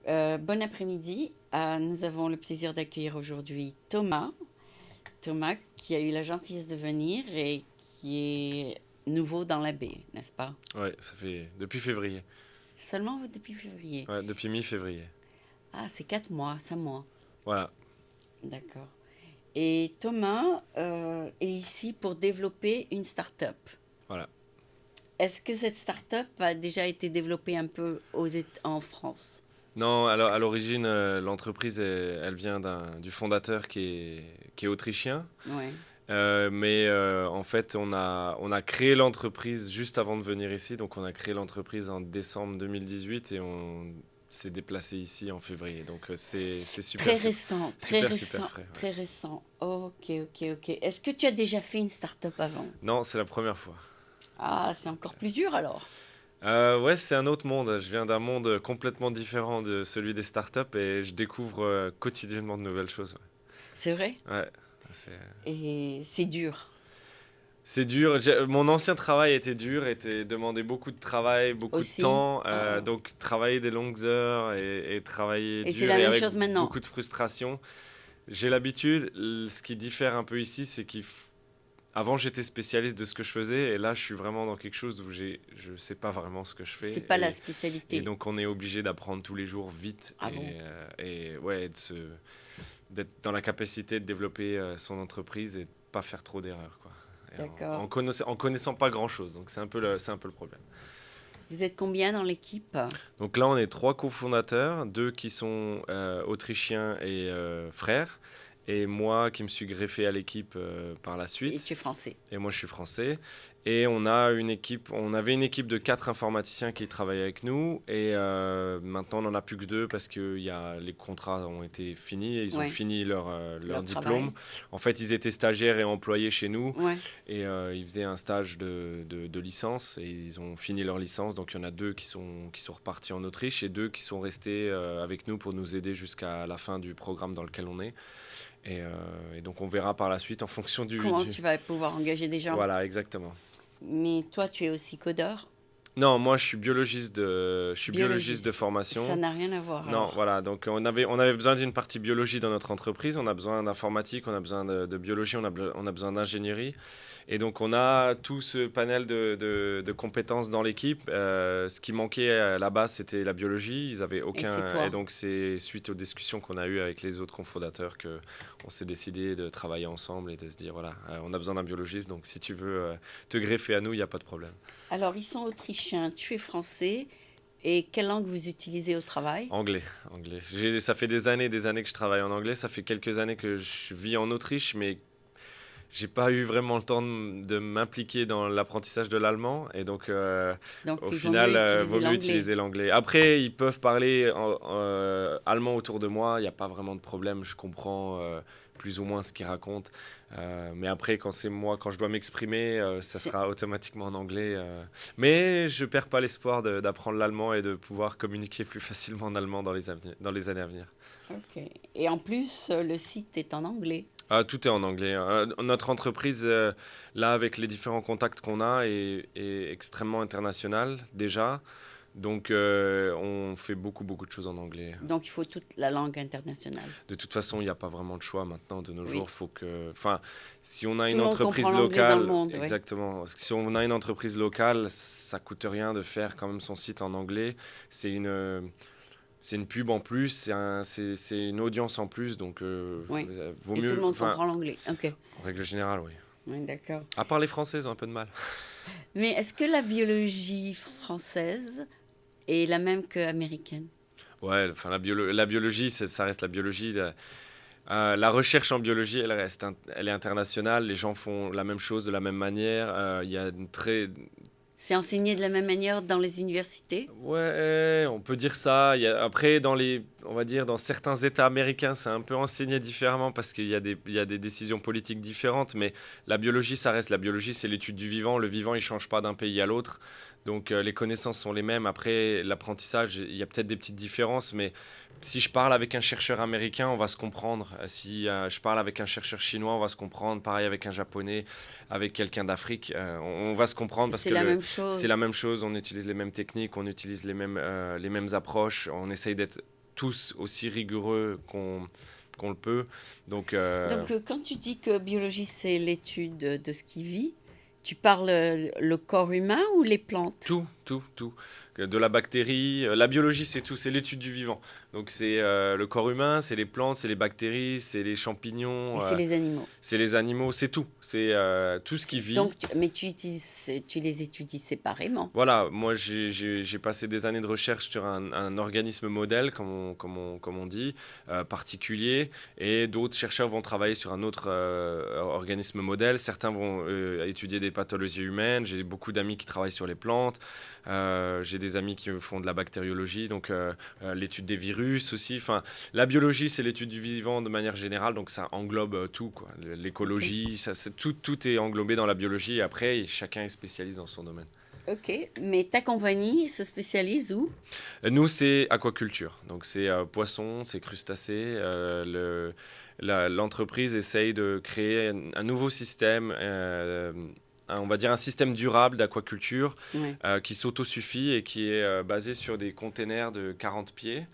Bon après-midi. Nous avons le plaisir d'accueillir aujourd'hui Thomas. Thomas qui a eu la gentillesse de venir et qui est nouveau dans la baie, n'est-ce pas? Ouais, ça fait depuis février. Seulement depuis février. Ouais, depuis mi-février. Ah, c'est 4 mois, 5 mois. Voilà, D'accord. Et Thomas est ici pour développer une start-up. voilà. Est-ce que cette start-up a déjà été développée un peu en France? Non, alors à l'origine, l'entreprise, elle vient du fondateur qui est autrichien. Ouais. Mais en fait, on a créé l'entreprise juste avant de venir ici. Donc, on a créé l'entreprise en décembre 2018 et on s'est déplacé ici en février. Donc, c'est Très super, récent, très super, super récent, frais. Ouais. très récent. Ok, ok, ok. Est-ce que tu as déjà fait une start-up avant? Non, c'est la première fois. Ah, c'est encore plus dur alors. Ouais, c'est un autre monde. Je viens d'un monde complètement différent de celui des startups et je découvre quotidiennement de nouvelles choses. C'est vrai? Ouais, ouais, c'est Et c'est dur c'est dur. Mon ancien travail était dur, était demandé beaucoup de travail, beaucoup de aussi. temps. Oh. Donc travailler des longues heures et travailler Et c'est dur la et même avec chose maintenant. beaucoup de frustration. J'ai l'habitude. Ce qui diffère un peu ici, c'est qu'avant j'étais spécialiste de ce que je faisais et là je suis vraiment dans quelque chose où je sais pas vraiment ce que je C'est fais pas la et spécialité. donc on est obligé d'apprendre tous les jours vite Ah bon? et ouais d'être dans la capacité de développer son entreprise et de pas faire trop d'erreurs quoi. Et D'accord. en connaissant pas grand chose, donc c'est un peu le problème. Vous êtes combien dans l'équipe? Donc là on est trois cofondateurs, deux qui sont autrichiens et frères et moi qui me suis greffé à l'équipe par la Et tu suite. es français. Et moi, je suis français. Et on avait une équipe de quatre informaticiens qui travaillaient avec nous. Et maintenant, on n'en a plus que deux parce que les contrats ont été finis et ils ont Ouais. fini leur Leur diplôme. travail. En fait, ils étaient stagiaires et employés chez nous. Ouais. Et ils faisaient un stage de licence et ils ont fini leur licence. Donc, il y en a deux qui sont repartis en Autriche et deux qui sont restés avec nous pour nous aider jusqu'à la fin du programme dans lequel on est. Et donc, on verra par la suite en fonction Comment tu vas pouvoir engager des gens? Voilà, exactement. Mais toi, tu es aussi codeur, Non, moi je suis biologiste de biologiste. Ça formation. n'a rien à voir Non, alors. voilà, donc on avait besoin d'une partie biologie dans notre entreprise, on a besoin d'informatique, on a besoin de biologie, on a besoin d'ingénierie. Et donc on a tout ce panel de compétences dans l'équipe. Ce qui manquait à la base, c'était la biologie, ils avaient Et c'est aucun... Et toi. donc c'est suite aux discussions qu'on a eues avec les autres cofondateurs qu'on s'est décidé de travailler ensemble et de se dire, voilà, on a besoin d'un biologiste, donc si tu veux te greffer à nous, il n'y a pas de problème. Alors, ils sont autrichiens, tu es français. Et quelle langue vous utilisez au travail? Anglais, anglais. Ça fait des années que je travaille en anglais. Ça fait quelques années que je vis en Autriche, mais j'ai pas eu vraiment le temps de m'impliquer dans l'apprentissage de l'allemand. Et donc, Donc, au il vaut mieux final, utiliser vaut mieux l'anglais. utiliser l'anglais. Après, ils peuvent parler allemand autour de moi. Il n'y a pas vraiment de problème. Je comprends plus ou moins ce qu'ils racontent. Mais après, quand c'est moi, quand je dois m'exprimer, ça C'est- sera automatiquement en anglais. Mais je perds pas l'espoir d'apprendre l'allemand et de pouvoir communiquer plus facilement en allemand dans les années à venir. Ok. Et en plus, le site est en anglais. Ah, tout est en anglais. Notre entreprise, là, avec les différents contacts qu'on a, est extrêmement internationale déjà. Donc, on fait beaucoup, beaucoup de choses en anglais. Donc, il faut toute la langue internationale. De toute façon, il n'y a pas vraiment de choix maintenant de nos jours. Oui. Faut que, enfin, si on a Tout une le monde comprend entreprise l'anglais dans le locale, monde, oui. exactement. Si on a une entreprise locale, ça coûte rien de faire quand même son site en anglais. C'est une pub en plus, c'est une audience en plus, donc Oui. vaut Et tout le mieux. monde Enfin, comprend l'anglais. Ok. en règle générale, oui. Oui, d'accord. À part les Français, ils ont un peu de mal. Mais est-ce que la biologie française est la même que américaine? Ouais, enfin la biologie, ça reste la biologie. La recherche en biologie, elle est internationale. Les gens font la même chose de la même manière. Il y a une très, C'est enseigné de la même manière dans les universités? ouais, on peut dire ça. Après, on va dire dans certains États américains, c'est un peu enseigné différemment parce qu'il y a des décisions politiques différentes. Mais la biologie, ça reste la biologie, c'est l'étude du vivant. Le vivant, il change pas d'un pays à l'autre. Donc les connaissances sont les mêmes. Après, l'apprentissage, il y a peut-être des petites différences, mais si je parle avec un chercheur américain, on va se comprendre. Si je parle avec un chercheur chinois, on va se comprendre. Pareil avec un japonais, avec quelqu'un d'Afrique, on va se comprendre parce C'est que la même c'est la chose. même chose. On utilise les mêmes techniques, on utilise les mêmes approches. On essaye d'être tous aussi rigoureux qu'on le peut. Donc, Quand tu dis que biologie, c'est l'étude de ce qui vit, tu parles le corps humain ou les plantes? tout. De la bactérie, la biologie, c'est tout, c'est l'étude du vivant. Donc, c'est le corps humain, c'est les plantes, c'est les bactéries, c'est les champignons, Et c'est les animaux. c'est les animaux, c'est tout. C'est tout ce qui vit. Donc, mais tu les étudies séparément. Voilà, moi j'ai passé des années de recherche sur un organisme modèle, comme on dit, particulier, et d'autres chercheurs vont travailler sur un autre organisme modèle. Certains vont étudier des pathologies humaines. J'ai beaucoup d'amis qui travaillent sur les plantes. J'ai des amis qui font de la bactériologie, donc l'étude des virus aussi. Enfin, la biologie, c'est l'étude du vivant de manière générale, donc ça englobe tout, quoi. L'écologie, tout est englobé dans la biologie. Et après, chacun est spécialiste dans son domaine. Ok, mais ta compagnie se spécialise où? Nous, c'est aquaculture. Donc, c'est poissons, c'est crustacés. L'entreprise essaye de créer un nouveau système, on va dire un système durable d'aquaculture Ouais. qui s'autosuffit et qui est basé sur des containers de 40 pieds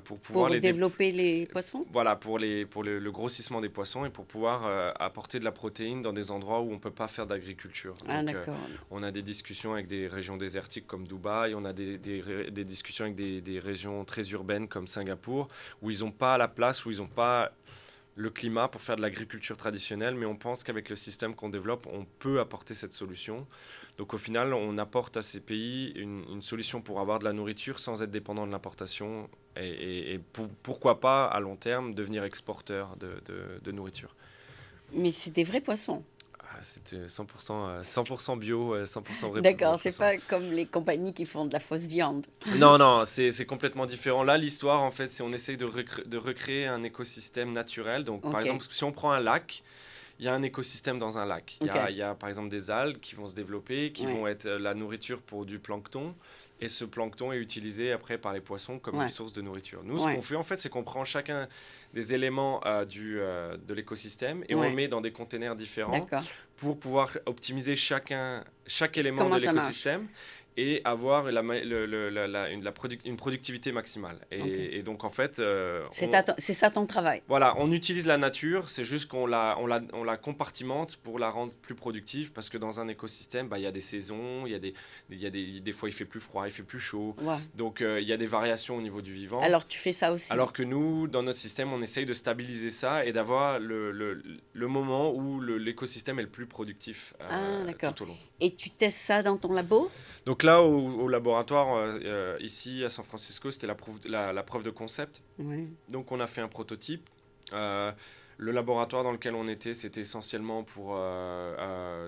pour pouvoir Pour développer les poissons? voilà, pour le grossissement des poissons et pour pouvoir apporter de la protéine dans des endroits où on ne peut pas faire d'agriculture. Ah, Donc, d'accord. on a des discussions avec des régions désertiques comme Dubaï, on a des discussions avec des régions très urbaines comme Singapour, où ils n'ont pas la place, où ils n'ont pas le climat pour faire de l'agriculture traditionnelle, mais on pense qu'avec le système qu'on développe, on peut apporter cette solution. Donc au final, on apporte à ces pays une solution pour avoir de la nourriture sans être dépendant de l'importation et pourquoi pas à long terme devenir exporteur de nourriture. Mais c'est des vrais poissons. C'était 100% bio, 100% vrai. D'accord, c'est pas comme les compagnies qui font de la fausse viande. Non, c'est complètement différent. Là, l'histoire, en fait, c'est on essaye de recréer un écosystème naturel. Donc, par exemple, si on prend un lac, il y a un écosystème dans un lac. Il y a, par exemple, des algues qui vont se développer, qui vont être la nourriture pour du plancton. Et ce plancton est utilisé après par les poissons comme une source de nourriture. Nous, ce qu'on fait, en fait, c'est qu'on prend chacun des éléments de l'écosystème et on le met dans des containers différents pour pouvoir optimiser chaque élément de l'écosystème et avoir une productivité maximale. Et donc, en fait... c'est ça ton travail. Voilà, on utilise la nature, c'est juste qu'on la compartimente pour la rendre plus productive, parce que dans un écosystème, il y a des saisons, des fois il fait plus froid, il fait plus chaud. Ouais. Donc, il y a des variations au niveau du vivant. Alors, tu fais ça aussi. Alors que nous, dans notre système, on essaye de stabiliser ça et d'avoir le moment où l'écosystème est le plus productif tout au long. Et tu testes ça dans ton labo? Donc là, au laboratoire, ici à San Francisco, c'était la preuve de concept. Oui. Donc on a fait un prototype. Le laboratoire dans lequel on était, c'était essentiellement pour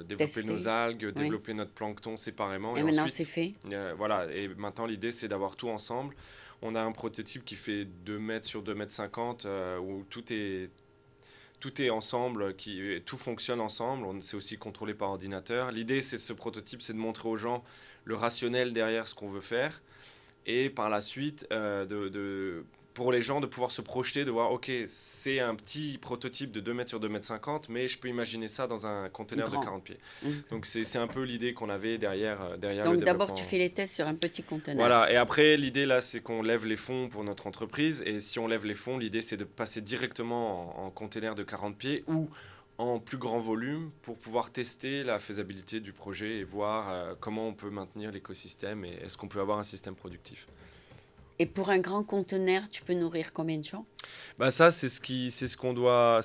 développer nos algues, développer notre plancton séparément. Et maintenant, c'est fait. Voilà, et maintenant l'idée, c'est d'avoir tout ensemble. On a un prototype qui fait 2 mètres sur 2 mètres 50, où tout est ensemble, tout fonctionne ensemble. C'est aussi contrôlé par ordinateur. L'idée, ce prototype, c'est de montrer aux gens le rationnel derrière ce qu'on veut faire. Et par la suite, pour les gens, de pouvoir se projeter, de voir, OK, c'est un petit prototype de 2 mètres sur 2 mètres 50, mais je peux imaginer ça dans un container de 40 pieds. Donc, c'est un peu l'idée qu'on avait derrière le développement. Donc, d'abord, tu fais les tests sur un petit container. Voilà, et après, l'idée, là, c'est qu'on lève les fonds pour notre entreprise. Et si on lève les fonds, l'idée, c'est de passer directement en container de 40 pieds ou en plus grand volume pour pouvoir tester la faisabilité du projet et voir comment on peut maintenir l'écosystème et est-ce qu'on peut avoir un système productif. Et pour un grand conteneur, tu peux nourrir combien de gens? Ça, c'est ce qu'on doit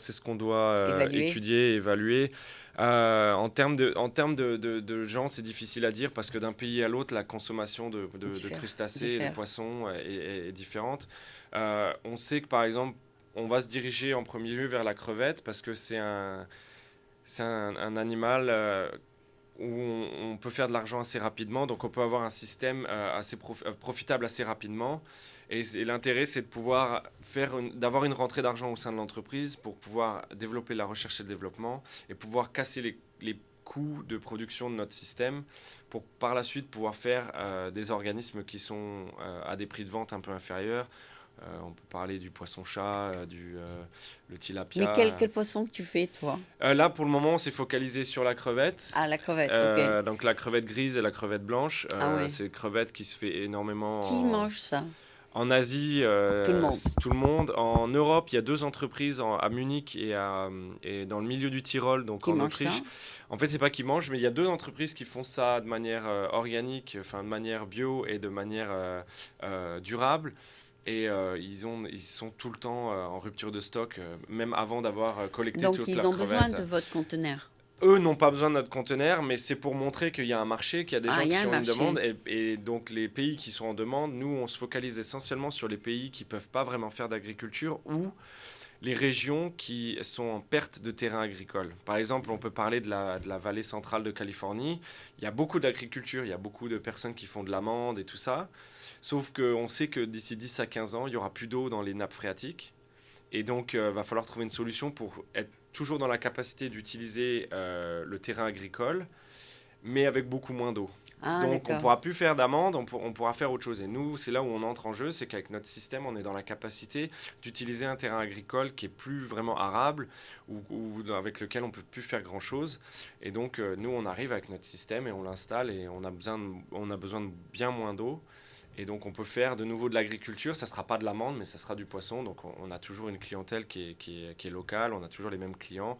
étudier, évaluer. En termes de gens, c'est difficile à dire parce que d'un pays à l'autre, la consommation de crustacés, de poissons est différente. On sait que, par exemple, on va se diriger en premier lieu vers la crevette parce que c'est un animal où on peut faire de l'argent assez rapidement, donc on peut avoir un système assez profitable assez rapidement. Et l'intérêt, c'est de pouvoir d'avoir une rentrée d'argent au sein de l'entreprise pour pouvoir développer la recherche et le développement et pouvoir casser les coûts de production de notre système pour par la suite pouvoir faire des organismes qui sont à des prix de vente un peu inférieurs. On peut parler du poisson-chat, le tilapia. Mais quel poisson que tu fais, toi? Là, pour le moment, on s'est focalisé sur la crevette. Ah, la crevette, ok. Donc la crevette grise et la crevette blanche. C'est une crevette qui se fait énormément... Qui mange ça? En Asie, Tout le monde. tout le monde. En Europe, il y a 2 entreprises à Munich et dans le milieu du Tyrol, donc Qui en mange ça? Autriche. En fait, c'est pas qu'ils mangent, mais il y a 2 entreprises qui font ça de manière organique, enfin de manière bio et de manière durable. Et ils sont tout le temps en rupture de stock, même avant d'avoir collecté Donc, toute ils la ont besoin crevette. de votre conteneur. Eux n'ont pas besoin de notre conteneur, mais c'est pour montrer qu'il y a un marché, qu'il y a des Ah, gens il y a qui un ont une demande. marché. Et donc les pays qui sont en demande, nous, on se focalise essentiellement sur les pays qui ne peuvent pas vraiment faire d'agriculture ou les régions qui sont en perte de terrain agricole. Par exemple, on peut parler de la vallée centrale de Californie. Il y a beaucoup d'agriculture, il y a beaucoup de personnes qui font de l'amande et tout ça. Sauf qu'on sait que d'ici 10 à 15 ans, il n'y aura plus d'eau dans les nappes phréatiques. Et donc, il va falloir trouver une solution pour être toujours dans la capacité d'utiliser le terrain agricole, mais avec beaucoup moins d'eau. Ah, Donc, on ne d'accord. pourra plus faire d'amende, on pourra faire autre chose. Et nous, c'est là où on entre en jeu, c'est qu'avec notre système, on est dans la capacité d'utiliser un terrain agricole qui est plus vraiment arable ou avec lequel on peut plus faire grand-chose. Et donc, nous, on arrive avec notre système et on l'installe et on a besoin de bien moins d'eau. Et donc, on peut faire de nouveau de l'agriculture. Ça ne sera pas de l'amande, mais ça sera du poisson. Donc, on a toujours une clientèle qui est locale. On a toujours les mêmes clients.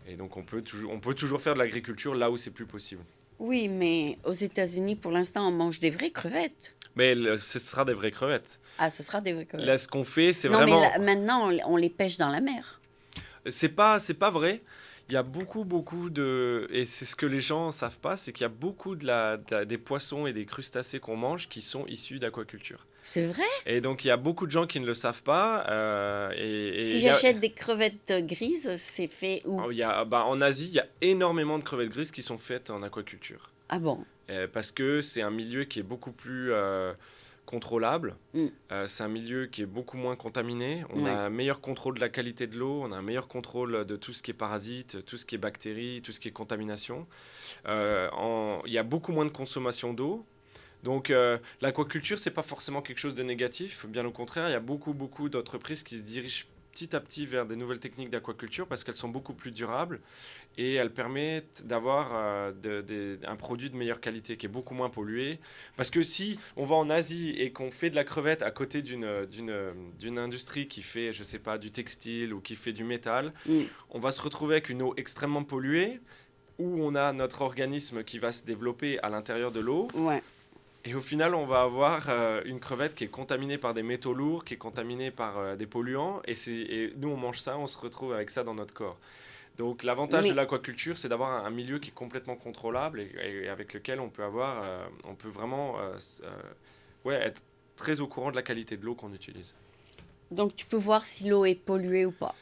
Et donc, on peut toujours faire de l'agriculture là où c'est plus possible. Oui, mais aux États-Unis, pour l'instant, on mange des vraies crevettes. Mais ce sera des vraies crevettes. Ah, ce sera des vraies Là, crevettes. ce qu'on fait, c'est Non, mais vraiment. là, maintenant, on les pêche dans la mer. C'est pas vrai. Il y a beaucoup de. Et c'est ce que les gens ne savent pas, c'est qu'il y a beaucoup des poissons et des crustacés qu'on mange qui sont issus d'aquaculture. C'est vrai? Et donc, il y a beaucoup de gens qui ne le savent pas. Et Si j'achète des crevettes grises, c'est fait où? en Asie, il y a énormément de crevettes grises qui sont faites en aquaculture. Ah bon? Parce que c'est un milieu qui est beaucoup plus contrôlable. Mm. C'est un milieu qui est beaucoup moins contaminé. On Ouais. a un meilleur contrôle de la qualité de l'eau, on a un meilleur contrôle de tout ce qui est parasites, tout ce qui est bactéries, tout ce qui est contamination. Il y a beaucoup moins de consommation d'eau. Donc l'aquaculture, c'est pas forcément quelque chose de négatif. Bien au contraire, il y a beaucoup d'entreprises qui se dirigent petit à petit vers des nouvelles techniques d'aquaculture parce qu'elles sont beaucoup plus durables et elles permettent d'avoir un produit de meilleure qualité qui est beaucoup moins pollué. Parce que si on va en Asie et qu'on fait de la crevette à côté d'une industrie qui fait, je sais pas, du textile ou qui fait du métal, Mm. on va se retrouver avec une eau extrêmement polluée où on a notre organisme qui va se développer à l'intérieur de l'eau. Ouais. Et au final, on va avoir une crevette qui est contaminée par des métaux lourds, qui est contaminée par des polluants. Et nous, on mange ça, on se retrouve avec ça dans notre corps. Donc l'avantage de Mais l'aquaculture, c'est d'avoir un milieu qui est complètement contrôlable et avec lequel on peut vraiment ouais, être très au courant de la qualité de l'eau qu'on utilise. donc tu peux voir si l'eau est polluée ou pas.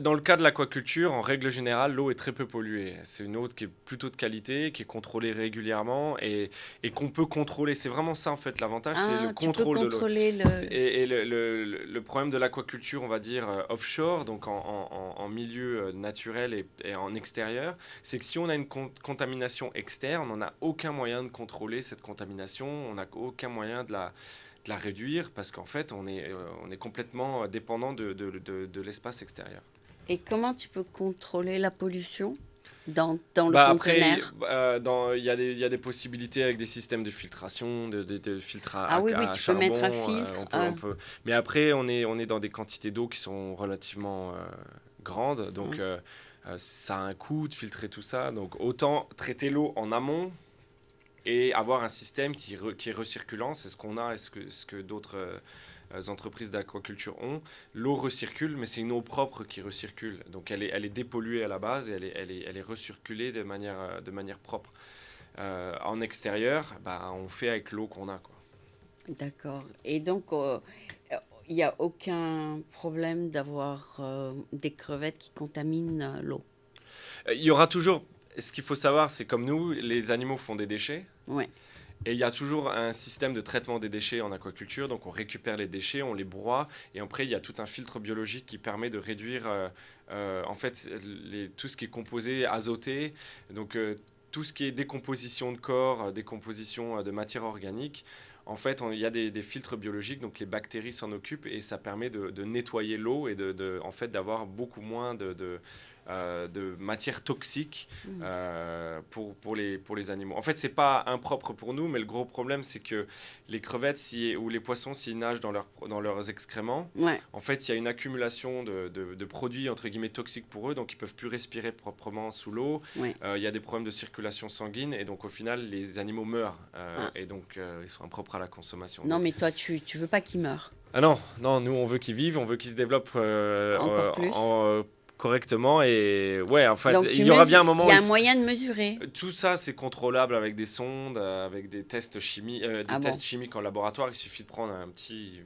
Dans le cas de l'aquaculture, en règle générale, l'eau est très peu polluée. C'est une eau qui est plutôt de qualité, qui est contrôlée régulièrement et qu'on peut contrôler. C'est vraiment ça en fait l'avantage, c'est le Ah, tu peux contrôle de l'eau. contrôler le... Et le problème de l'aquaculture, on va dire offshore, donc en milieu naturel et en extérieur, c'est que si on a une contamination externe, on n'a aucun moyen de contrôler cette contamination, on n'a aucun moyen de la réduire parce qu'en fait, on est complètement dépendant de l'espace extérieur. Et comment tu peux contrôler la pollution dans le Après, conteneur? il y a des possibilités avec des systèmes de filtration, de filtres Ah oui, oui, à tu peux mettre un charbon. filtre. Mais après, on est dans des quantités d'eau qui sont relativement grandes. Donc, Ouais. ça a un coût de filtrer tout ça. Donc, autant traiter l'eau en amont et avoir un système qui est recirculant. C'est ce qu'on a et ce que d'autres entreprises d'aquaculture ont. L'eau recircule, mais c'est une eau propre qui recircule. Donc elle est dépolluée à la base et elle est recirculée de manière propre. En extérieur, on fait avec l'eau qu'on a, quoi. D'accord. Et donc, il n'y a aucun problème d'avoir des crevettes qui contaminent l'eau. Il y aura toujours. Ce qu'il faut savoir, c'est comme nous, les animaux font des déchets. Ouais. Et il y a toujours un système de traitement des déchets en aquaculture. Donc on récupère les déchets, on les broie. Et après, il y a tout un filtre biologique qui permet de réduire en fait, tout ce qui est composé azoté. Donc tout ce qui est décomposition de corps, décomposition de matière organique. En fait, il y a des filtres biologiques, donc les bactéries s'en occupent et ça permet de nettoyer l'eau et en fait, d'avoir beaucoup moins de matières toxiques pour les animaux. En fait, c'est pas impropre pour nous, mais le gros problème, c'est que les crevettes ou les poissons, s'ils nagent dans leurs excréments, Ouais. en fait, il y a une accumulation de produits, entre guillemets, toxiques pour eux, donc ils peuvent plus respirer proprement sous l'eau. Ouais. Il y a des problèmes de circulation sanguine, et donc au final, les animaux meurent, Ah. et donc ils sont impropres à la consommation. Non, Donc, mais toi, tu veux pas qu'ils meurent. ah non, non, nous on veut qu'ils vivent, on veut qu'ils se développent Encore plus. correctement et ouais, en fait, Donc, il y aura bien un moment il y a où un moyen de mesurer. tout ça c'est contrôlable avec des sondes, avec des tests chimiques, tests chimiques en laboratoire. Il suffit de prendre un petit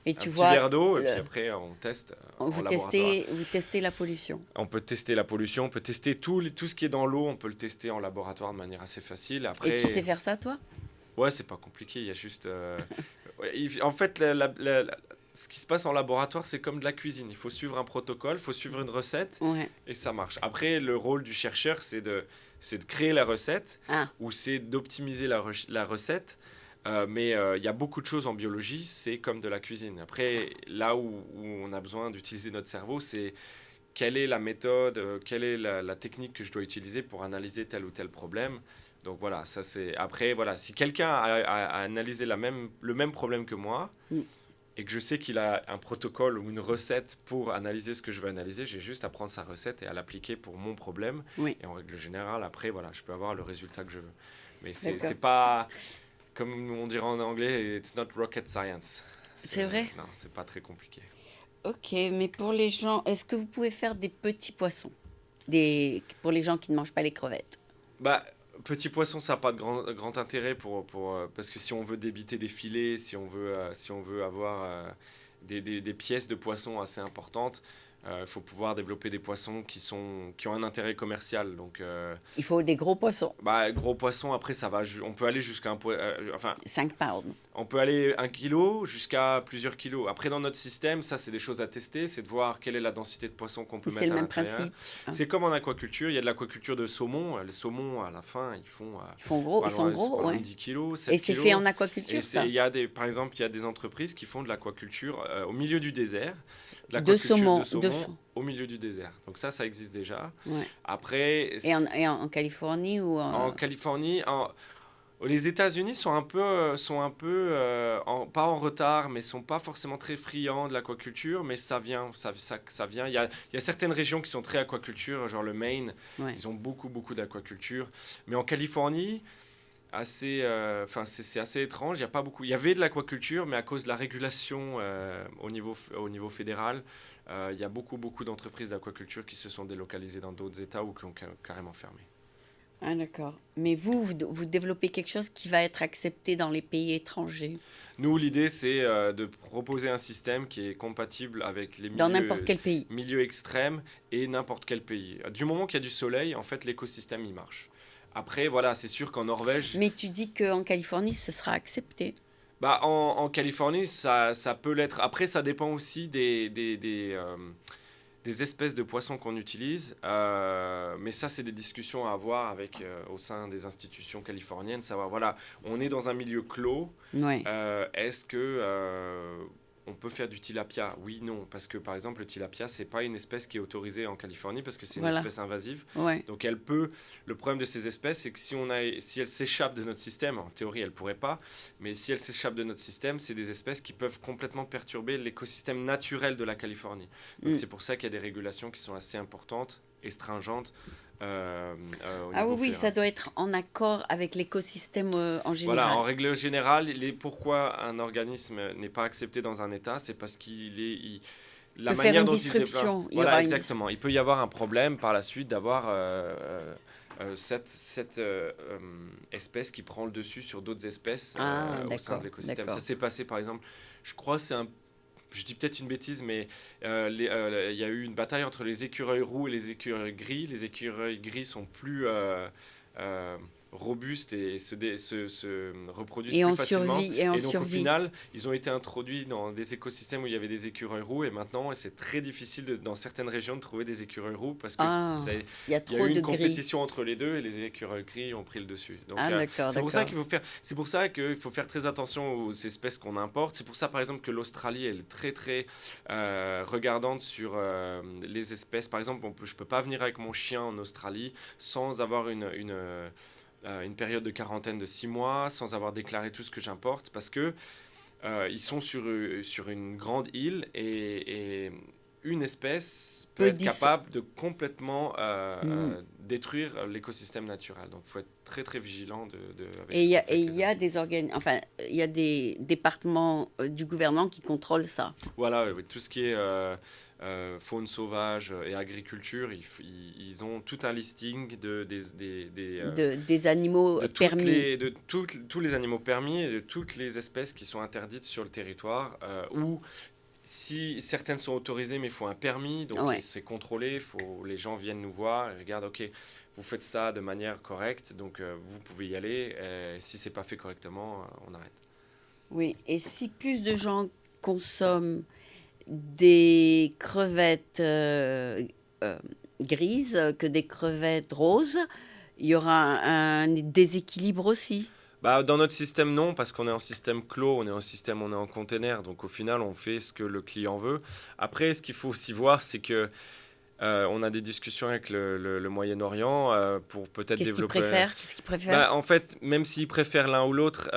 verre d'eau et puis après on teste en laboratoire. Vous testez la pollution. On peut tester la pollution, on peut tester tout ce qui est dans l'eau, on peut le tester en laboratoire de manière assez facile. Après, Et tu sais faire ça, toi? ouais, c'est pas compliqué, il y a juste... en fait, ce qui se passe en laboratoire, c'est comme de la cuisine. Il faut suivre un protocole, il faut suivre une recette, Ouais. et ça marche. Après, le rôle du chercheur, c'est de créer la recette, Ah. ou c'est d'optimiser la recette. Mais il y a beaucoup de choses en biologie, c'est comme de la cuisine. Après, là où on a besoin d'utiliser notre cerveau, c'est quelle est la méthode, quelle est la technique que je dois utiliser pour analyser tel ou tel problème. Donc voilà, ça c'est... Après, voilà, si quelqu'un a analysé le même problème que moi, et que je sais qu'il a un protocole ou une recette pour analyser ce que je veux analyser, j'ai juste à prendre sa recette et à l'appliquer pour mon problème. Oui. Et en règle générale, après, voilà, je peux avoir le résultat que je veux. Mais c'est pas... Comme on dirait en anglais, it's not rocket science. C'est vrai? Non, c'est pas très compliqué. Ok, mais pour les gens, est-ce que vous pouvez faire des petits poissons pour les gens qui ne mangent pas les crevettes? Bah, petit poisson, ça n'a pas de grand intérêt parce que si on veut débiter des filets, si on veut avoir des pièces de poisson assez importantes, il faut pouvoir développer des poissons qui ont un intérêt commercial. Donc, Il faut des gros poissons. bah, gros poisson, après, on peut aller jusqu'à 5 pounds. on peut aller 1 kilo jusqu'à plusieurs kilos. Après, dans notre système, ça, c'est des choses à tester. C'est de voir quelle est la densité de poisson qu'on peut mettre à l'intérieur. C'est le même principe. C'est comme en aquaculture. Il y a de l'aquaculture de saumon. Les saumons, à la fin, ils sont gros, ouais. 10 kilos, 7 Et c'est kilos. fait en aquaculture, ça? Par exemple, il y a des entreprises qui font de l'aquaculture au milieu du désert. De saumon. Au milieu du désert. Donc ça existe déjà. Ouais. Après... Et en Californie ou en Californie... Les États-Unis sont un peu pas en retard, mais sont pas forcément très friands de l'aquaculture, mais ça vient. Il y a certaines régions qui sont très aquaculture, genre le Maine, ils ont beaucoup d'aquaculture. Mais en Californie, c'est assez étrange. Il y a pas beaucoup. Il y avait de l'aquaculture, mais à cause de la régulation au niveau fédéral, il y a beaucoup d'entreprises d'aquaculture qui se sont délocalisées dans d'autres États ou qui ont carrément fermé. Ah, d'accord. Mais vous développez quelque chose qui va être accepté dans les pays étrangers? Nous, l'idée, c'est de proposer un système qui est compatible avec les dans n'importe quel pays. Milieux extrêmes et n'importe quel pays. Du moment qu'il y a du soleil, en fait, l'écosystème, il marche. Après, voilà, c'est sûr qu'en Norvège... Mais tu dis qu'en Californie, ce sera accepté. Bah, en Californie, ça peut l'être. Après, ça dépend aussi des espèces de poissons qu'on utilise, mais ça c'est des discussions à avoir au sein des institutions californiennes, savoir voilà, on est dans un milieu clos, est-ce que on peut faire du tilapia? Oui, non, parce que par exemple le tilapia c'est pas une espèce qui est autorisée en Californie parce que c'est une espèce invasive, donc le problème de ces espèces c'est que si elles s'échappent de notre système, en théorie elles pourraient pas, mais si elles s'échappent de notre système, c'est des espèces qui peuvent complètement perturber l'écosystème naturel de la Californie, donc c'est pour ça qu'il y a des régulations qui sont assez importantes et stringentes. Oui, ça doit être en accord avec l'écosystème en général. Voilà, en règle générale, pourquoi un organisme n'est pas accepté dans un État, c'est parce la peut manière faire une dont disruption. Voilà, exactement. Il peut y avoir un problème par la suite d'avoir cette espèce qui prend le dessus sur d'autres espèces au sein de l'écosystème. Ça s'est passé, par exemple, je crois, je dis peut-être une bêtise, mais il y a eu une bataille entre les écureuils roux et les écureuils gris. Les écureuils gris sont plus robustes et se reproduisent Et plus on facilement. survit, et on Et donc, au survit. final, ils ont été introduits dans des écosystèmes où il y avait des écureuils roux. Et maintenant, c'est très difficile dans certaines régions de trouver des écureuils roux parce que Ah, il y a il y a trop eu de une gris. compétition entre les deux et les écureuils gris ont pris le dessus. Donc, Ah, d'accord, c'est pour ça d'accord. c'est pour ça qu'il faut faire très attention aux espèces qu'on importe. C'est pour ça, par exemple, que l'Australie elle est très très regardante sur les espèces. Par exemple, je peux pas venir avec mon chien en Australie sans avoir une période de quarantaine de 6 mois, sans avoir déclaré tout ce que j'importe, parce que ils sont sur une grande île et une espèce peut Peu être dis- capable de complètement Hmm. détruire l'écosystème naturel. Donc il faut être très très vigilant avec Et ce qu'on fait et avec il les y a animaux. des organes, enfin, il y a des départements du gouvernement qui contrôlent ça, Voilà, oui, tout ce qui est faune sauvage et agriculture, ils ont tout un listing des animaux permis. tous les animaux permis et de toutes les espèces qui sont interdites sur le territoire, ou si certaines sont autorisées mais il faut un permis, donc Ouais. c'est contrôlé, les gens viennent nous voir et regardent, ok, vous faites ça de manière correcte, donc vous pouvez y aller, et si c'est pas fait correctement, on arrête. Oui. Et si plus de gens consomment des crevettes euh, grises que des crevettes roses, il y aura un déséquilibre aussi. Bah, dans notre système, non, parce qu'on est en système clos, on est en container, donc au final, on fait ce que le client veut. Après, ce qu'il faut aussi voir, c'est que on a des discussions avec le Moyen-Orient pour peut-être Qu'est-ce qu'ils développer. préfèrent? Qu'est-ce qu'ils préfèrent? Bah, en fait, même s'ils préfèrent l'un ou l'autre,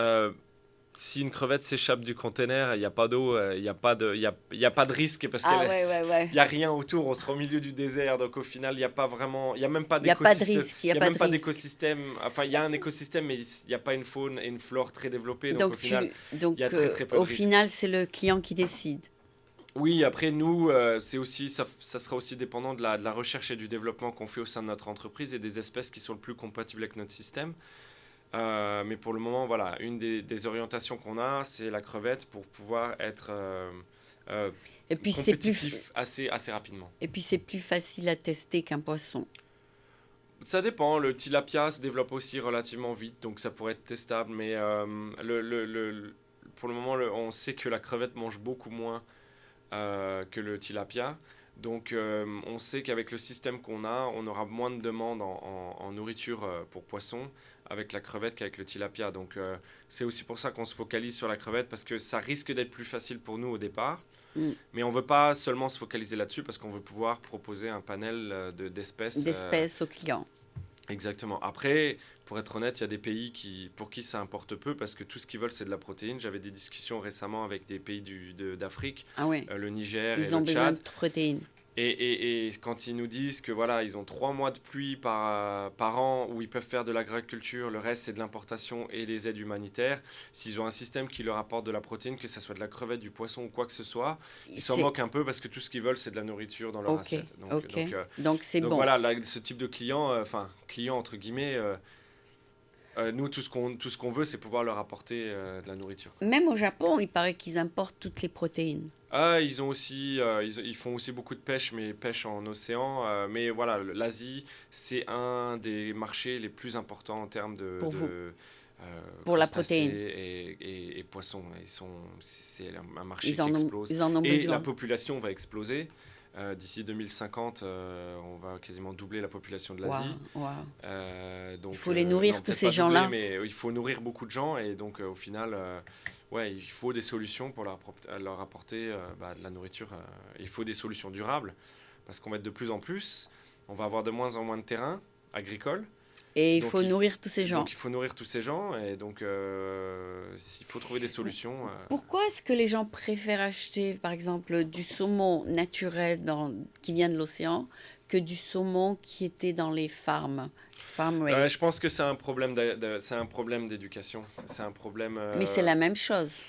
si une crevette s'échappe du container, il n'y a pas d'eau, il n'y a pas de, il y a pas de risque parce Ah ouais, ouais, ouais. il y a rien autour. On sera au milieu du désert, donc au final, il n'y a pas vraiment, il y a même pas Il n'y a pas de d'écosystème. risque, il n'y Il a y a pas même de pas risque. d'écosystème. Enfin, il y a un écosystème, mais il n'y a pas une faune et une flore très développées. Donc au Donc, final, il y a très très peu de au risques. final, c'est le client qui décide. Oui, après nous, c'est aussi, ça sera aussi dépendant de la recherche et du développement qu'on fait au sein de notre entreprise et des espèces qui sont le plus compatibles avec notre système. Mais pour le moment, voilà, une des orientations qu'on a, c'est la crevette pour pouvoir être euh, Et puis, compétitif assez rapidement. et puis c'est plus facile à tester qu'un poisson. Ça dépend, le tilapia se développe aussi relativement vite, donc ça pourrait être testable, mais pour le moment, on sait que la crevette mange beaucoup moins que le tilapia. Donc on sait qu'avec le système qu'on a, on aura moins de demandes en nourriture pour poissons avec la crevette qu'avec le tilapia. Donc c'est aussi pour ça qu'on se focalise sur la crevette parce que ça risque d'être plus facile pour nous au départ. Mm. Mais on ne veut pas seulement se focaliser là-dessus parce qu'on veut pouvoir proposer un panel d'espèces. D'espèces aux clients. Exactement. Après, pour être honnête, il y a des pays pour qui ça importe peu parce que tout ce qu'ils veulent, c'est de la protéine. J'avais des discussions récemment avec des pays d'Afrique, Ah ouais, le Niger et ils le ont besoin de Tchad. protéines. Et quand ils nous disent que voilà, ils ont 3 mois de pluie par an où ils peuvent faire de l'agriculture, le reste c'est de l'importation et des aides humanitaires, s'ils ont un système qui leur apporte de la protéine, que ce soit de la crevette, du poisson ou quoi que ce soit, ils s'en C'est moquent un peu parce que tout ce qu'ils veulent c'est de la nourriture dans leur ok, assiette. ok. Donc c'est Donc bon. voilà, ce type de client, enfin client entre guillemets, nous tout ce qu'on veut c'est pouvoir leur apporter de la nourriture. Même au Japon, il paraît qu'ils importent toutes les protéines. Ah, ils ont aussi, ils font aussi beaucoup de pêche, mais pêche en océan. Mais voilà, l'Asie, c'est un des marchés les plus importants en termes Pour vous, pour la crustacés protéine. et poissons. C'est un marché qui explose. Ils en ont Et la besoin. population va exploser. D'ici 2050, on va quasiment doubler la population de Waouh, l'Asie. waouh. Donc, Il faut les non, nourrir, tous peut-être ces pas doubler, gens-là. mais il faut nourrir beaucoup de gens. Et donc, au final, ouais, il faut des solutions pour leur apporter de la nourriture. Il faut des solutions durables parce qu'on va être de plus en plus. On va avoir de moins en moins de terrain agricole. Et il Donc faut nourrir tous ces gens. donc, il faut nourrir tous ces gens. Et donc, il faut trouver des solutions. Pourquoi est-ce que les gens préfèrent acheter, par exemple, du saumon naturel qui vient de l'océan que du saumon qui était dans les farm raised? Je pense que c'est un problème c'est un problème d'éducation. C'est un problème. Mais c'est la même chose.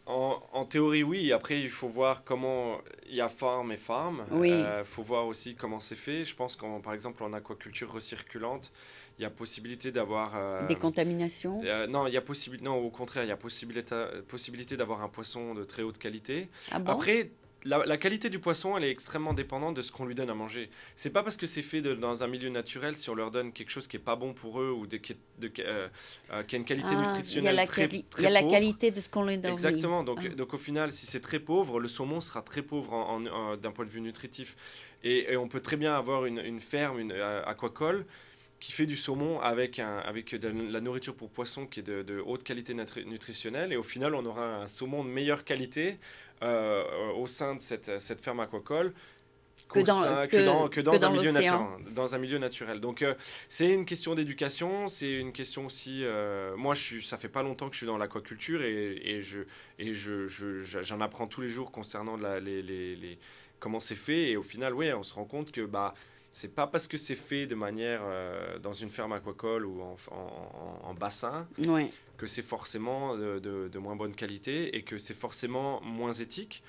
En théorie, oui. Après, il faut voir comment. Il y a farm et farm. Oui, Il faut voir aussi comment c'est fait. Je pense par exemple, en aquaculture recirculante, il y a possibilité d'avoir. des contaminations. Non, il y a non, au contraire, il y a possibilité d'avoir un poisson de très haute qualité. Ah bon? Après, la qualité du poisson, elle est extrêmement dépendante de ce qu'on lui donne à manger. C'est pas parce que c'est fait dans un milieu naturel, si on leur donne quelque chose qui est pas bon pour eux ou qui a une qualité nutritionnelle très il y très a la pauvre. qualité de ce qu'on lui donne. Exactement. Ah. Donc au final, si c'est très pauvre, le saumon sera très pauvre d'un point de vue nutritif. Et on peut très bien avoir une ferme, une aquacole, qui fait du saumon avec de la nourriture pour poissons qui est de haute qualité nutritionnelle. Et au final, on aura un saumon de meilleure qualité au sein de cette ferme aquacole que dans un milieu l'océan. dans un milieu naturel. Donc c'est une question d'éducation, c'est une question aussi. Moi, ça fait pas longtemps que je suis dans l'aquaculture j'en apprends tous les jours concernant comment c'est fait. Et au final, oui, on se rend compte que c'est pas parce que c'est fait de manière dans une ferme aquacole ou en bassin Ouais. que c'est forcément de moins bonne qualité et que c'est forcément moins éthique.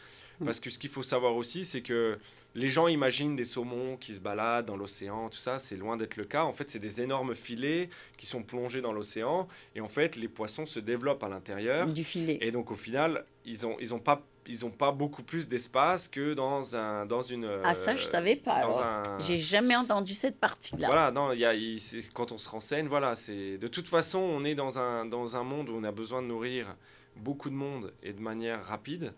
Parce que ce qu'il faut savoir aussi, c'est que les gens imaginent des saumons qui se baladent dans l'océan, tout ça, c'est loin d'être le cas. En fait, c'est des énormes filets qui sont plongés dans l'océan et en fait, les poissons se développent à l'intérieur. Du filet. Et donc, au final, ils ont pas beaucoup plus d'espace que dans une. Ah, ça, je savais pas. J'ai jamais entendu cette partie-là. Voilà, non, quand on se renseigne, voilà, de toute façon, on est dans un monde où on a besoin de nourrir beaucoup de monde et de manière rapide.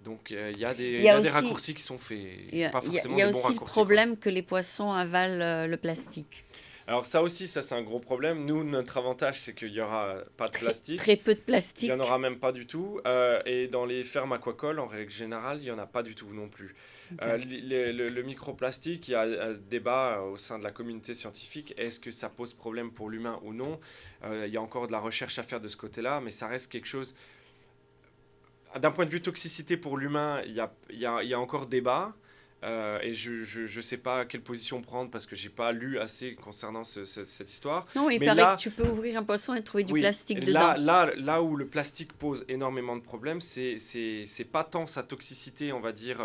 Donc il y a des raccourcis qui sont faits, pas forcément des bons raccourcis. Il y a aussi le problème que les poissons avalent le plastique. Alors ça c'est un gros problème. Nous, notre avantage, c'est qu'il n'y aura pas de plastique. Très peu de plastique. Il n'y en aura même pas du tout. Et dans les fermes aquacoles, en règle générale, il n'y en a pas du tout non plus. Okay. Le microplastique, il y a un débat au sein de la communauté scientifique. Est-ce que ça pose problème pour l'humain ou non ? Il y a encore de la recherche à faire de ce côté-là, mais ça reste quelque chose... D'un point de vue toxicité pour l'humain, il y a encore débat. Et je ne sais pas quelle position prendre parce que je n'ai pas lu assez concernant cette histoire. Non, il paraît que tu peux ouvrir un poisson et trouver du plastique dedans. Là où le plastique pose énormément de problèmes, c'est pas tant sa toxicité, on va dire,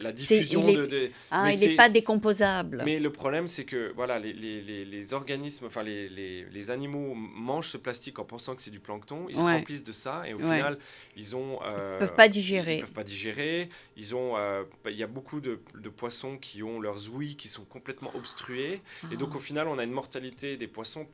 la diffusion il n'est pas décomposable. Mais le problème, c'est que voilà, les organismes, enfin les animaux mangent ce plastique en pensant que c'est du plancton, ils se remplissent de ça et au final, ils peuvent pas digérer. Ils peuvent pas digérer. Il y a beaucoup de poissons qui ont leurs ouïes qui sont complètement obstruées et donc au final, on a une mortalité des poissons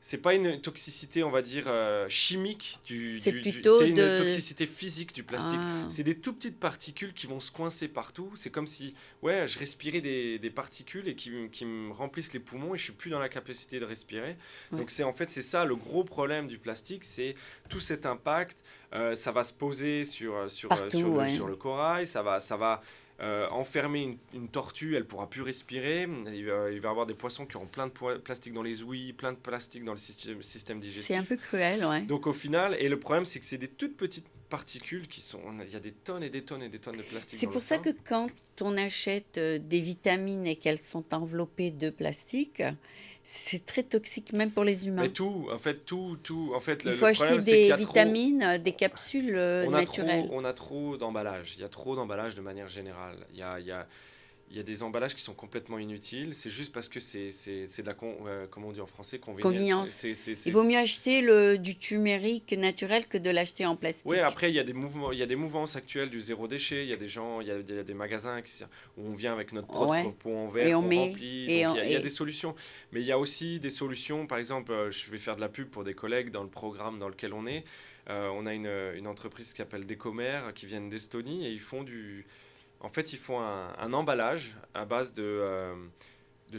c'est pas une toxicité, on va dire, chimique. C'est une toxicité physique du plastique. C'est des tout petites particules qui vont se coincer partout. C'est comme si je respirais des particules et qui me remplissent les poumons et je suis plus dans la capacité de respirer. Ouais. Donc c'est ça le gros problème du plastique, c'est tout cet impact. Ça va se poser sur le corail, ça va enfermer une tortue, elle ne pourra plus respirer. Il va y avoir des poissons qui auront plein de plastique dans les ouïes, plein de plastique dans le système digestif. C'est un peu cruel, ouais. Donc au final, et le problème, c'est que c'est des toutes petites particules il y a des tonnes et des tonnes et des tonnes de plastique. C'est pour ça que quand on achète des vitamines et qu'elles sont enveloppées de plastique, c'est très toxique même pour les humains. Mais tout. En fait, il faut acheter des vitamines, des capsules naturelles. On a trop d'emballages. Il y a trop d'emballages de manière générale. Il y a des emballages qui sont complètement inutiles. C'est juste parce que c'est de la, comment on dit en français, convenience. Il vaut mieux acheter du turmeric naturel que de l'acheter en plastique. Oui, après, il y a des mouvances actuelles du zéro déchet. Il y a des gens, il y a des magasins où on vient avec notre propre pot en verre qu'on remplit. Il y a des solutions. Mais il y a aussi des solutions. Par exemple, je vais faire de la pub pour des collègues dans le programme dans lequel on est. On a une entreprise qui s'appelle Decomer, qui vient d'Estonie, et ils font un emballage à base de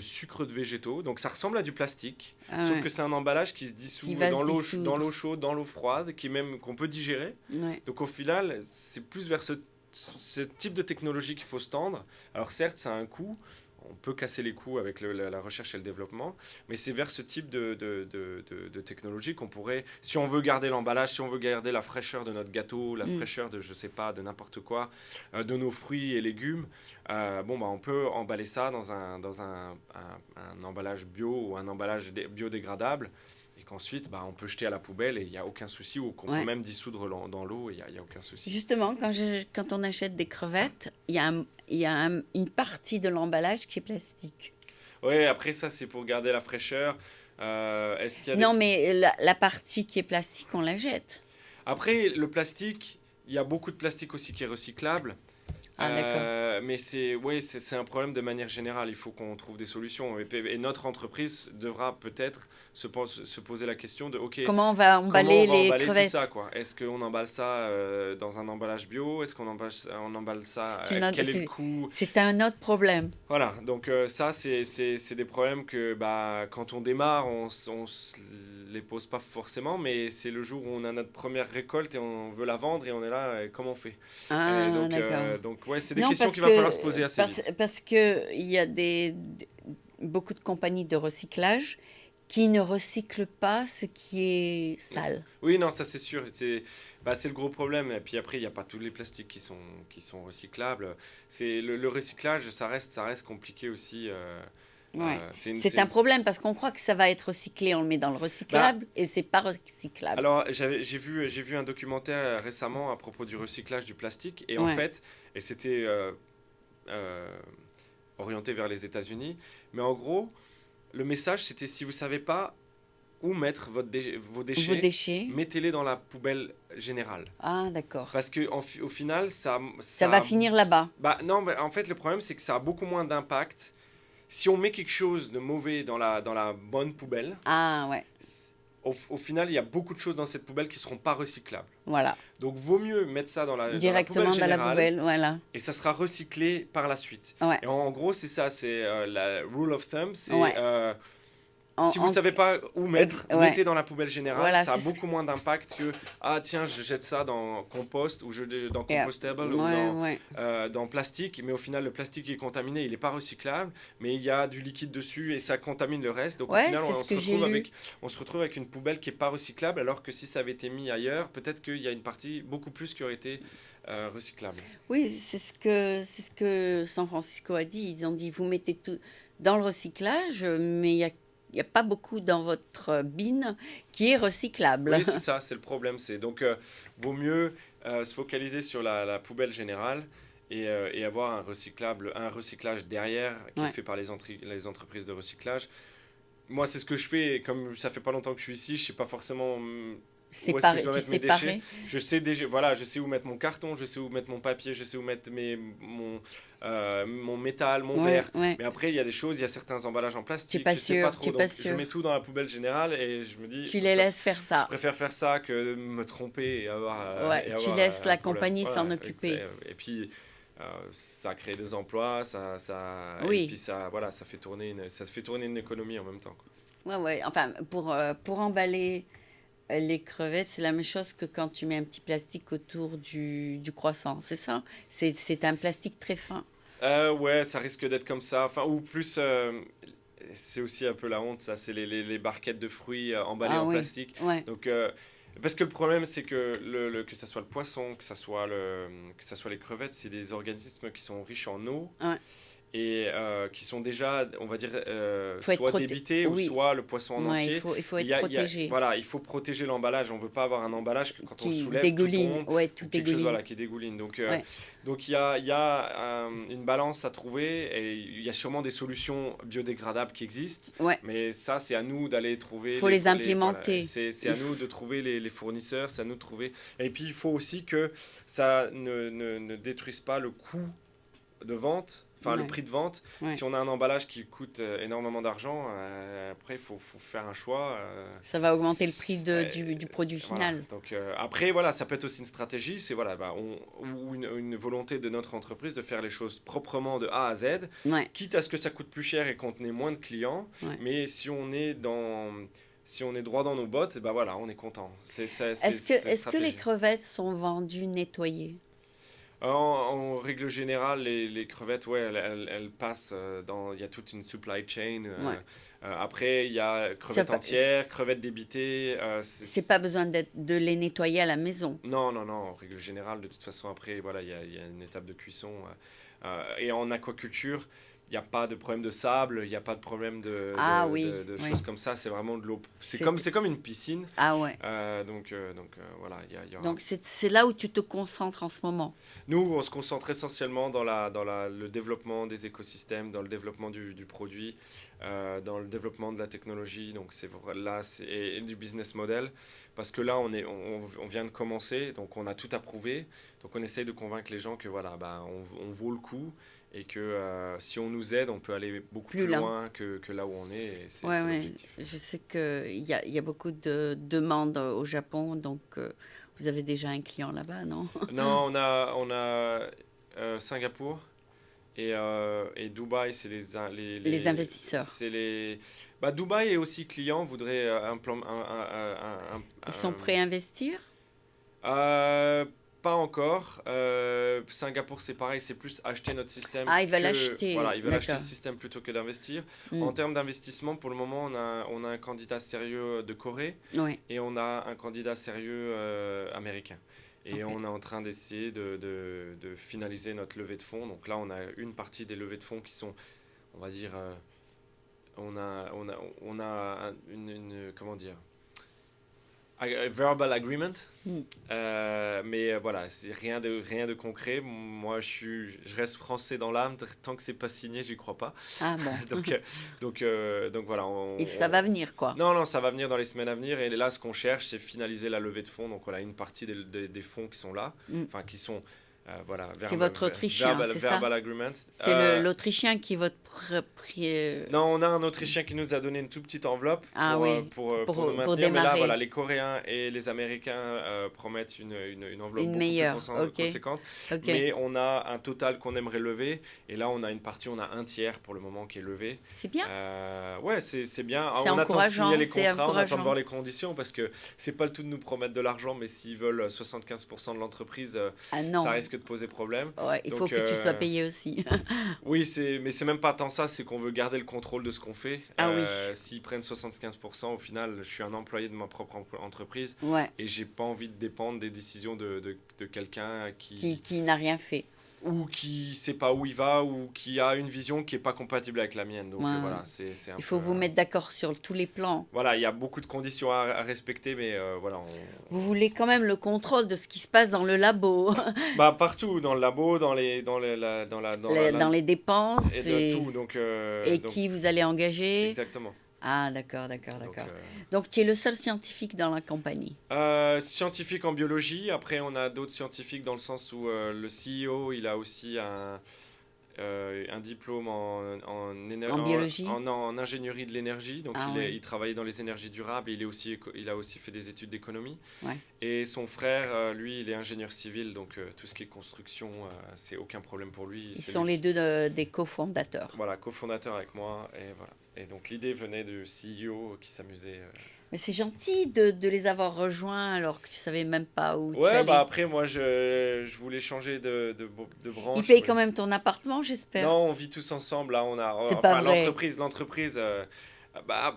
sucre de végétaux. Donc ça ressemble à du plastique, sauf que c'est un emballage qui se dissout dans l'eau chaude, dans l'eau froide, qu'on peut digérer. Ouais. Donc au final, c'est plus vers ce type de technologie qu'il faut se tendre. Alors certes, ça a un coût. On peut casser les coûts avec la recherche et le développement, mais c'est vers ce type de technologie qu'on pourrait, si on veut garder l'emballage, si on veut garder la fraîcheur de notre gâteau, la fraîcheur de, je sais pas, de n'importe quoi, de nos fruits et légumes, on peut emballer ça dans un emballage bio ou un emballage biodégradable. Ensuite, on peut jeter à la poubelle et il n'y a aucun souci, ou qu'on peut même dissoudre dans l'eau et il n'y a aucun souci. Justement, quand on achète des crevettes, il y a une partie de l'emballage qui est plastique. Oui, après ça, c'est pour garder la fraîcheur. Mais la partie qui est plastique, on la jette. Après, le plastique, il y a beaucoup de plastique aussi qui est recyclable. Ah, d'accord. Mais c'est un problème de manière générale. Il faut qu'on trouve des solutions. Et notre entreprise devra peut-être se poser la question de, OK, Comment on va comment on emballer va les emballer tout ça, crevettes? quoi? Est-ce qu'on emballe ça dans un emballage bio? Est-ce qu'on emballe ça? C'est une autre- Quel est le c'est- coût? c'est un autre problème. Voilà, donc ça, c'est des problèmes que bah, quand on démarre, on se les pose pas forcément, mais c'est le jour où on a notre première récolte et on veut la vendre et on est là, comment on fait? Et Ah, d'accord. donc ouais, c'est des Non, questions parce qu'il va falloir se que, poser assez parce, vite. parce que il y a beaucoup de compagnies de recyclage qui ne recyclent pas ce qui est Ouais. sale. Oui, non, ça c'est sûr, c'est le gros problème. Et puis après, il n'y a pas tous les plastiques qui sont recyclables. Le recyclage, ça reste compliqué aussi. Ouais. C'est C'est un problème parce qu'on croit que ça va être recyclé, on le met dans le bah, recyclable et c'est pas recyclable. alors, j'ai vu un documentaire récemment à propos du recyclage du plastique, et en Ouais. fait, et c'était euh, orienté vers les États-Unis, mais en gros, le message c'était si vous savez pas où mettre vos Vos déchets, déchets. mettez-les dans la poubelle générale. Ah, d'accord. Parce que au final, Ça va finir là-bas. bah non, mais en fait, le problème c'est que ça a beaucoup moins d'impact. Si on met quelque chose de mauvais dans la bonne poubelle, Ah, ouais. au final, il y a beaucoup de choses dans cette poubelle qui seront pas recyclables. Voilà. Donc, vaut mieux mettre ça dans dans la poubelle Directement dans la générale poubelle. Voilà. et ça sera recyclé par la suite. Ouais. Et en gros, c'est ça, c'est la rule of thumb, c'est Ouais. si vous savez pas où mettre, ouais. mettez dans la poubelle générale, Voilà, ça a c'est beaucoup moins d'impact que ah tiens, je jette ça dans compost ou dans Yeah. compostable Ouais, ou ouais. dans plastique, mais au final le plastique est contaminé, il n'est pas recyclable, mais il y a du liquide dessus et ça contamine le reste. Donc au Ouais, final, c'est ce que j'ai lu. on se retrouve avec une poubelle qui est pas recyclable, alors que si ça avait été mis ailleurs, peut-être qu'il y a une partie beaucoup plus qui aurait été recyclable. Oui, c'est ce que San Francisco a dit. Ils ont dit, vous mettez tout dans le recyclage, mais il y a pas beaucoup dans votre bin qui est recyclable. Oui, c'est ça, c'est le problème. C'est donc vaut mieux se focaliser sur la poubelle générale et avoir un recyclage derrière qui est Ouais. fait par les entreprises de recyclage. Moi, c'est ce que je fais. Et comme ça fait pas longtemps que je suis ici, je sais pas forcément où est-ce que je Séparé, dois tu mettre mes déchets. séparais? Je sais déjà, voilà, je sais où mettre mon carton, je sais où mettre mon papier, je sais où mettre mon métal, mon Ouais, verre. ouais. Mais après, il y a des choses, il y a certains emballages en Tu es plastique, pas je sais pas sûr, tu trop. es pas Donc, je sûr. mets tout dans la poubelle générale et je me dis, Tu les ça, laisses faire je ça. préfère faire ça que de me tromper Ouais, et tu avoir laisses un la problème. compagnie s'en Voilà, occuper. et puis ça crée des emplois, et Oui, puis voilà, ça fait tourner une économie en même temps, quoi. ouais, ouais. Enfin, pour emballer les crevettes, c'est la même chose que quand tu mets un petit plastique autour du croissant, c'est ça? C'est un plastique très fin. Ouais, ça risque d'être comme ça. Enfin, ou plus, c'est aussi un peu la honte, ça, c'est les barquettes de fruits emballées Ah en oui, plastique. ouais. Donc, parce que le problème, c'est que que ça soit le poisson, que ça soit les crevettes, c'est des organismes qui sont riches en eau Ouais. et qui sont déjà, on va dire, Faut être soit débités ou Oui, soit le poisson en ouais, entier. il faut être Il y a- protégé. voilà, il faut protéger l'emballage. On veut pas avoir un emballage que quand on le Qui soulève, tout dégouline. tombe Ouais, ou tout quelque chose dégouline. voilà, qui dégouline. Ouais, Donc il y a une balance à trouver et il y a sûrement des solutions biodégradables qui existent. ouais. Mais ça, c'est à nous d'aller trouver Faut les voilà, implémenter. c'est Il à nous f- de trouver les fournisseurs, c'est à nous de trouver. Et puis il faut aussi que ça ne détruise pas le coût de vente, enfin le Ouais, prix de vente. ouais. Si on a un emballage qui coûte énormément d'argent, après il faut faire un choix. Ça va augmenter le prix Euh, du produit voilà. final. Donc après voilà, ça peut être aussi une stratégie, c'est voilà, ou une volonté de notre entreprise de faire les choses proprement de A à Z, Ouais, quitte à ce que ça coûte plus cher et qu'on ait moins de clients. ouais. Mais si on est droit dans nos bottes, bah voilà, on est content. Est-ce que les stratégie. crevettes sont vendues nettoyées? En règle générale, les crevettes, ouais, elles passent il y a toute une supply chain. Ouais. Après, il y a Ça crevettes pa- entières, crevettes débitées. C'est pas besoin de les nettoyer à la maison. Non, non, non, en règle générale, de toute façon, après, voilà, il y a une étape de cuisson. Et en aquaculture, il n'y a pas de problème de sable, il n'y a pas de problème Ah oui, de oui. choses comme ça, c'est vraiment de l'eau. C'est C'est comme une piscine. Ah ouais. Voilà, il y aura. Donc c'est là où tu te concentres en ce moment. Nous, on se concentre essentiellement dans le développement des écosystèmes, dans le développement du produit. dans le développement de la technologie, donc et du business model, parce que là on vient de commencer, donc on a tout approuvé, donc on essaye de convaincre les gens que voilà, bah, on vaut le coup et que si on nous aide, on peut aller beaucoup plus loin que là où on est, et c'est l'objectif. Je sais qu'il y a beaucoup de demandes au Japon, donc vous avez déjà un client là-bas, non? Non, on a Singapour. Et Dubaï, c'est Les investisseurs. c'est Dubaï est aussi client, voudrait Ils sont prêts à investir? euh, pas encore. Singapour, c'est pareil, c'est plus acheter notre système. Ah, ils veulent acheter. Voilà, ils veulent acheter le D'accord. système plutôt que d'investir. En termes d'investissement, pour le moment, on a un candidat sérieux de Corée Oui. et on a un candidat sérieux américain. Et Ok. on est en train d'essayer de finaliser notre levée de fonds. Donc là, on a une partie des levées de fonds qui sont, on va dire, comment dire, a verbal agreement. Mais voilà, c'est rien de concret. Moi, je reste français dans l'âme. Tant que c'est pas signé, j'y crois pas. Ah bon. donc voilà. Et ça va venir, quoi. Non, ça va venir dans les semaines à venir. Et là, ce qu'on cherche, c'est finaliser la levée de fonds. Donc voilà, une partie des fonds qui sont là, enfin qui sont voilà. C'est votre Autrichien, c'est ça? Verbal agreement. C'est l'Autrichien qui est votre Non, on a un Autrichien qui nous a donné une toute petite enveloppe pour nous maintenir. démarrer. Mais là, voilà, les Coréens et les Américains promettent une enveloppe beaucoup meilleure, plus conséquente. Mais on a un total qu'on aimerait lever. Et là, on a une partie, on a un tiers pour le moment qui est levé. C'est bien. Ouais, c'est bien. C'est on attend de signer les c'est contrats, on attend de voir les conditions parce que c'est pas le tout de nous promettre de l'argent, mais s'ils veulent 75% de l'entreprise, ça risque de poser problème. Ouais, il faut que tu sois payé aussi. Oui, mais c'est même pas tant ça, c'est qu'on veut garder le contrôle de ce qu'on fait. Oui. S'ils prennent 75%, au final, je suis un employé de ma propre entreprise et j'ai pas envie de dépendre des décisions de quelqu'un qui n'a rien fait. Ou qui sait pas où il va, ou qui a une vision qui est pas compatible avec la mienne. Donc voilà, c'est un il faut vous mettre d'accord sur tous les plans. Voilà, il y a beaucoup de conditions à respecter, mais voilà. Vous voulez quand même le contrôle de ce qui se passe dans le labo. Partout, dans le labo, dans les dépenses et tout. Donc, qui vous allez engager. Exactement. Ah, d'accord. Donc, tu es le seul scientifique dans la compagnie. Scientifique en biologie. Après, on a d'autres scientifiques dans le sens où le CEO, il a aussi un diplôme en biologie, en ingénierie de l'énergie. Donc, il travaillait dans les énergies durables et il a aussi fait des études d'économie. Ouais. Et son frère, lui, il est ingénieur civil. Donc, tout ce qui est construction, c'est aucun problème pour lui. Ils sont les deux des cofondateurs. Voilà, cofondateurs avec moi. Et voilà. Et donc l'idée venait du CEO qui s'amusait. Mais c'est gentil de les avoir rejoints alors que tu savais même pas où tu allais. Après moi je voulais changer de branche. Ils payent quand même ton appartement, j'espère. Non, on vit tous ensemble. Là, on a pas vrai. l'entreprise.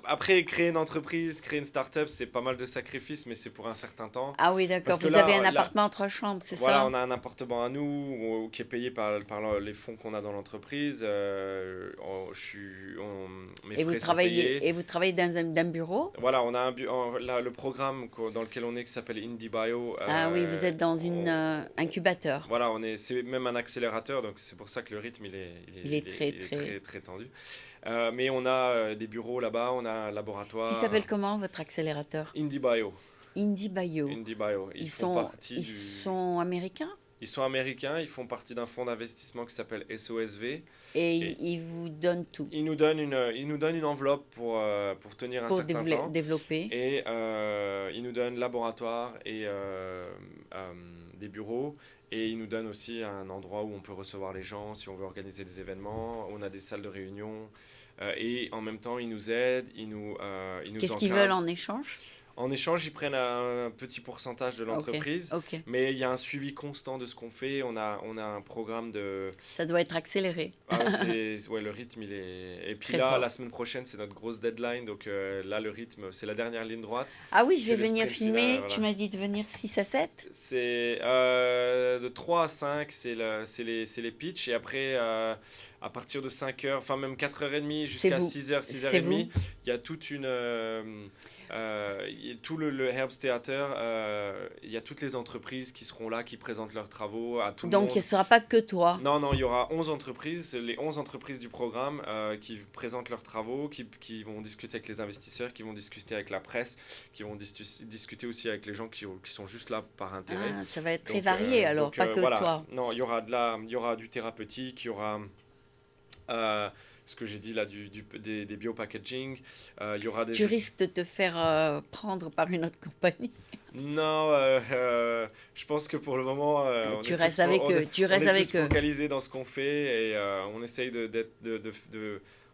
Après, créer une entreprise, créer une start-up, c'est pas mal de sacrifices, mais c'est pour un certain temps. Ah oui, d'accord. Vous avez un appartement en 3 chambres, c'est ça? Voilà, on a un appartement à nous qui est payé par les fonds qu'on a dans l'entreprise. Mes frais sont payés. Et vous travaillez dans un bureau? Voilà, on a le programme dans lequel on est qui s'appelle IndieBio. Ah oui, vous êtes dans une incubateur. Voilà, c'est même un accélérateur, donc c'est pour ça que le rythme il est très tendu. Mais on a des bureaux là-bas, on a un laboratoire. Qui s'appelle comment votre accélérateur? IndieBio. IndieBio. Ils sont américains? Ils sont américains, ils font partie d'un fonds d'investissement qui s'appelle SOSV. Et ils vous donnent tout? Ils nous donnent une enveloppe pour tenir un certain temps. Pour développer. Et ils nous donnent laboratoire et des bureaux. Et ils nous donnent aussi un endroit où on peut recevoir les gens si on veut organiser des événements. On a des salles de réunion. Et en même temps, ils nous aident, ils nous Qu'est-ce qu'ils veulent en échange? En échange, ils prennent un petit pourcentage de l'entreprise, mais il y a un suivi constant de ce qu'on fait. On a un programme de... Ça doit être accéléré. Le rythme, il est... Et puis Très là, fort. La semaine prochaine, c'est notre grosse deadline. Donc là, le rythme, c'est la dernière ligne droite. Ah oui, je vais venir filmer. Final, voilà. Tu m'as dit de venir 6 à 7? C'est de 3 à 5, c'est les pitchs. Et après, à partir de 5h, enfin même 4h30 jusqu'à 6h, 6h30, il y a toute une... Tout le Herbst Theater, il y a toutes les entreprises qui seront là, qui présentent leurs travaux à tout le Donc, il monde. ne sera pas que toi. Non, non, il y aura 11 entreprises, les 11 entreprises du programme qui présentent leurs travaux, qui vont discuter avec les investisseurs, qui vont discuter avec la presse, qui vont discuter aussi avec les gens qui sont juste là par intérêt. Ah, ça va être très Donc, varié alors, pas que voilà, toi. non, il y aura du thérapeutique, il y aura ce que j'ai dit là, des biopackaging, il y aura des... Tu risques de te faire prendre par une autre compagnie. Non, je pense que pour le moment, Tu restes avec eux. Tu on restes est avec tous eux. focalisés dans ce qu'on fait et on essaye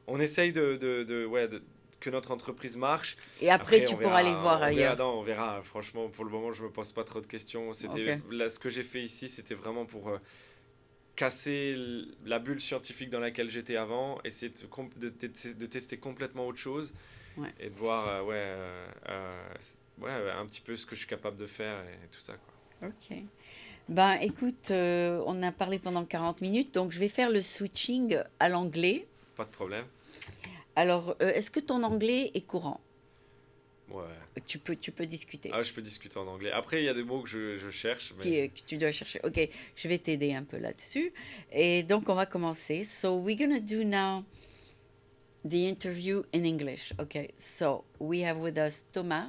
on essaye que notre entreprise marche. Et après, Après, tu pourras aller voir on verra, ailleurs. non, on verra. Franchement, pour le moment, je me pose pas trop de questions. C'était Ok. là, ce que j'ai fait ici, c'était vraiment pour casser la bulle scientifique dans laquelle j'étais avant, essayer de tester complètement autre chose Ouais. et de voir ouais, un petit peu ce que je suis capable de faire et tout ça, quoi. Ok. Ben, écoute, on a parlé pendant 40 minutes, donc je vais faire le switching à l'anglais. Pas de problème. Alors, est-ce que ton anglais est courant? Ouais. Tu peux discuter. Ah, je peux discuter en anglais. Après, il y a des mots que je cherche, mais Que tu dois chercher. Ok, je vais t'aider un peu là-dessus. Et donc, on va commencer. So, we're gonna do now the interview in English. Okay, so we have with us Thomas.